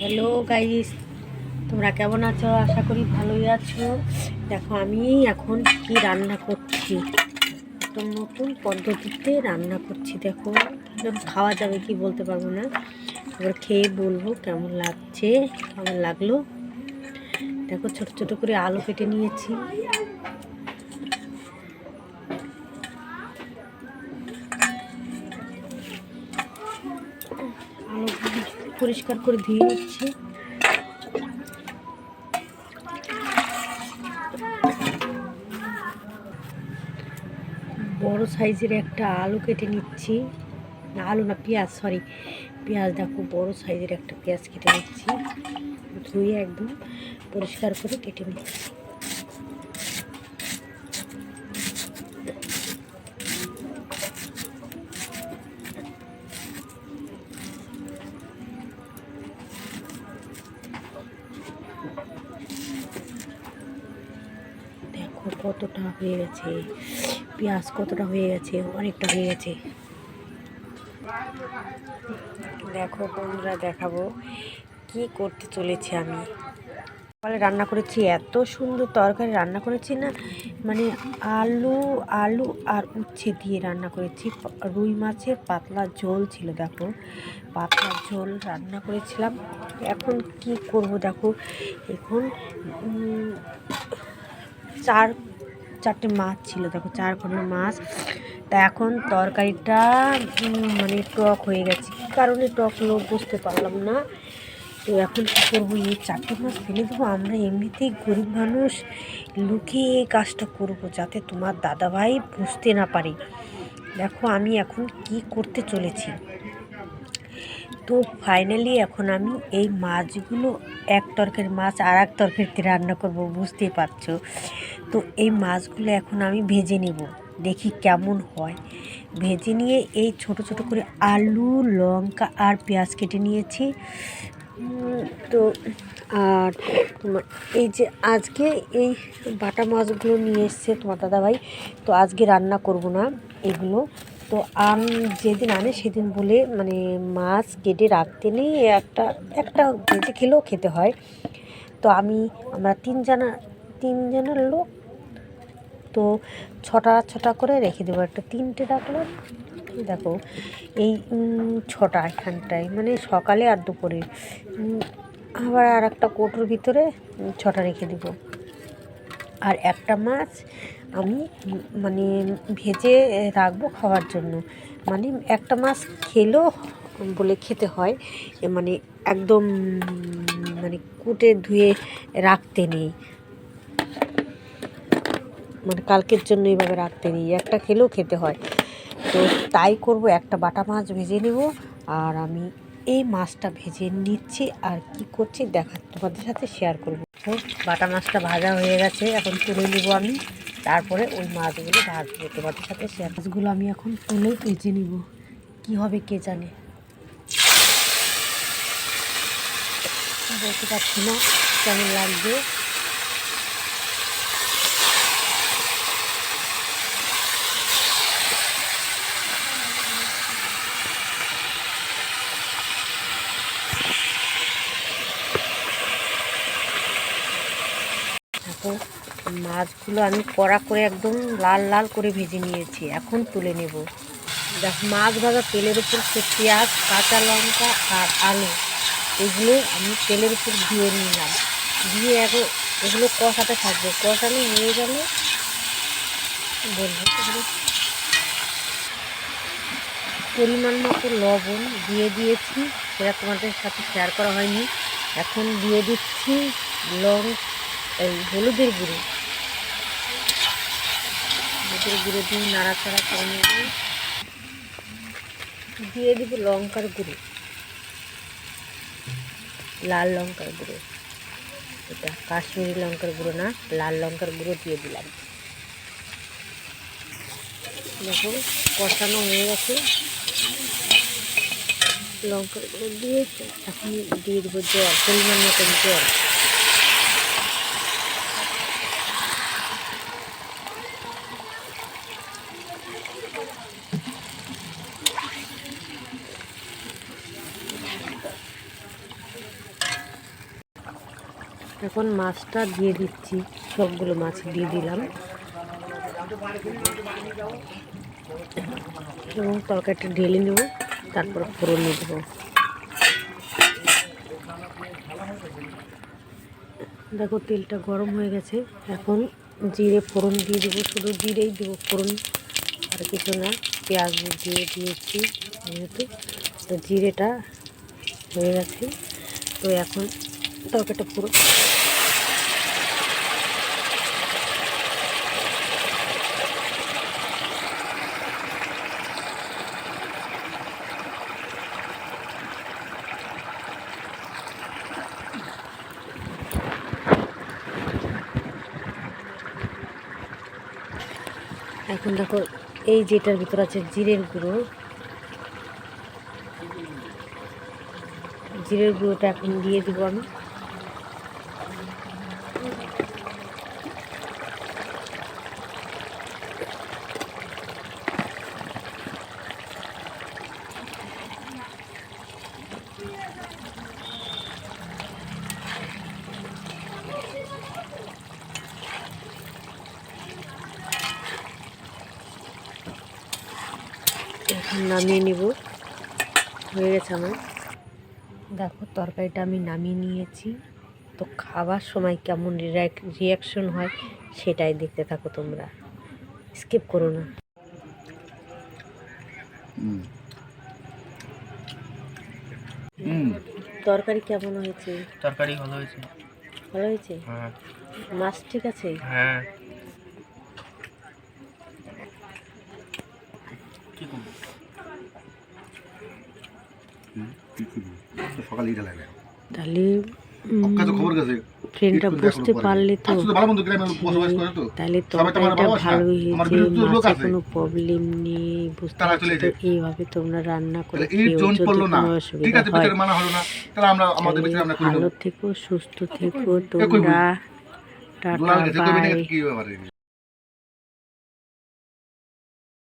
Hello guys, তোমরা কেমন আছো? আশা করি ভালোই আছো। দেখো আমি এখন কি রান্না করছি, একটা নতুন পদ্ধতিতে রান্না করছি। দেখো যখন খাওয়া যাবে কি বলতে পারবো না, এবার খেয়ে বলবো কেমন লাগছে, কেমন লাগলো। দেখো ছোট ছোট করে আলু কেটে নিয়েছি। আলু পরিষ্কার করে ধুয়ে নিচ্ছি। বড় সাইজের একটা আলু কেটে নিচ্ছি, না আলু না পেঁয়াজ, সরি পেঁয়াজ। দেখো বড় সাইজের একটা পেঁয়াজ কেটে নিচ্ছি, ধুয়ে একদম পরিষ্কার করে কেটে নিচ্ছি। দেখো কতটা হয়ে গেছে, পেঁয়াজ কতটা হয়ে গেছে, অনেকটা হয়ে গেছে। দেখো বন্ধুরা, দেখাবো কি করতে চলেছি আমি। সকালে রান্না করেছি, এত সুন্দর তরকারি রান্না করেছি না, মানে আলু আলু আর উচ্ছে দিয়ে রান্না করেছি। রুই মাছের পাতলা ঝোল ছিল। দেখো পাতলা ঝোল রান্না করেছিলাম। এখন কি করব দেখো, এখন চারটে মাছ ছিল। দেখো 4 খণ্ড মাছ। তা এখন তরকারিটা মানে টক হয়ে গেছে। কী কারণে টক হলো বুঝতে পারলাম না। তো এখন কী করবো, এই 4টে মাছ ফেলে দেবো? আমরা এমনিতেই গরিব মানুষ, লুকিয়ে এই কাজটা করবো যাতে তোমার দাদাভাই বুঝতে না পারে। দেখো আমি এখন কি করতে চলেছি। তো ফাইনালি এখন আমি এই মাছগুলো, এক তরকারি মাছ আর এক তরকারিতে রান্না করব, বুঝতেই পারছো। তো এই মাছগুলো এখন আমি ভেজে নেব, দেখি কেমন হয়। ভেজে নিয়ে এই ছোট ছোট করে আলু, লঙ্কা আর পেঁয়াজ কেটে নিয়েছি। তো আর তোমার এই যে আজকে এই বাটা মাছগুলো নিয়ে এসছে তোমার দাদাভাই, তো আজকে রান্না করব না এগুলো। তো যেদিন আনে সেদিন বলে মানে মাছ কেটে রাখতে নেই, একটা একটা ভেজে খেলেও খেতে হয়। তো আমরা তিনজনের লোক, তো ছটা ছটা করে রেখে দেবো। একটা 3টে রাখলাম। দেখো এই 6টা এখানটায়, মানে সকালে আর দুপুরে। আবার আর একটা কৌটোর ভিতরে 6টা রেখে দেব। আর একটা মাছ আমি মানে ভেজে রাখবো খাওয়ার জন্য। মানে একটা মাছ খেলেও বলে খেতে হয়, মানে একদম মানে কুটে ধুয়ে রাখতে নেই, মানে কালকের জন্য এইভাবে রাখতে নেই, একটা খেলেও খেতে হয়। তো তাই করব, একটা বাটা মাছ ভেজে নেব। আর আমি এই মাছটা ভেজে নিচ্ছি, আর কি করছি তোমাদের সাথে শেয়ার করব। তো বাটা মাছটা ভাজা হয়ে গেছে, এখন তুলে নেব আমি। তারপরে ওই মাছগুলো ভাজবো, তোমাদের সাথে শেয়ার। মাছগুলো আমি এখন তুলে ভেজে নিব, কি হবে কে জানে। বলতে পারছি না কেমন লাগবে। দেখো মাছগুলো আমি কড়া করে একদম লাল লাল করে ভেজে নিয়েছি, এখন তুলে নেব। দেখো মাছ ভাজা তেলের উপর সে পেঁয়াজ, কাঁচা লঙ্কা আর আলু, এগুলো আমি তেলের উপর দিয়ে নিলাম। দিয়ে এগুলো কষাতে থাকবে, কষানো হয়ে গেলে বলবো। এগুলো পরিমাণ মতো লবণ দিয়ে দিয়েছি, সেটা তোমাদের সাথে শেয়ার করা হয়নি। এখন দিয়ে দিচ্ছি হলুদের গুঁড়ো। হলুদের গুঁড়ো দিয়ে নাড়াচাড়া করে নেব। দিয়ে দিব লঙ্কার গুঁড়ো, লাল লঙ্কার গুঁড়ো। এটা কাশ্মীরি লঙ্কার গুঁড়ো না, লাল লঙ্কার গুঁড়ো দিয়ে দিলাম। দেখো কষানো হয়ে গেছে, লঙ্কার গুঁড়ো দিয়ে এখন দিয়ে দেবো জল, পরিমাণ মতন জল। এখন মাছটা দিয়ে দিচ্ছি, সবগুলো মাছ দিয়ে দিলাম এবং তরকারিটা ঢেলে নেব, তারপর ফোড়ন দিয়ে দেবো। দেখো তেলটা গরম হয়ে গেছে, এখন জিরে ফোড়ন দিয়ে দেবো, শুধু জিরেই দেবো ফোড়ন, আর কিছু না। পেঁয়াজ দিয়ে দিয়েছি যেহেতু, তো জিরেটা হয়ে গেছে। তো এখন তরকারিটা পুরো এখন দেখো এই যেটার ভিতর আছে জিরের গুঁড়ো, জিরের গুঁড়োটা এখন দিয়ে দিব আমি। এখন নামিয়ে নিব, হয়ে গেছে আমার। দেখো তরকারিটা আমি নামিয়ে নিয়েছি। তো খাবার সময় কেমন রিয়াকশন হয় সেটাই দেখতে থাকো তোমরা, স্কিপ করো না। তরকারি কেমন হয়েছে? তরকারি ভালো হয়েছে। ভালো হয়েছে? হ্যাঁ। মাছ ঠিক আছে? হ্যাঁ। কি করবো? সকালে এটা লাগে তাহলে খবর গেছে ফ্রেন্ডটা বুঝতে পারলে তো, তাহলে তরকারিটা ভালোই হয়েছে, মাছে কোনো প্রবলেম নেই, বুঝতে পারছো তো? এইভাবে তোমরা রান্না করে খেয়েও যদি কোনো অসুবিধা হয়, ভালো থেকো, সুস্থ থেকো তোমরা। Tata, by.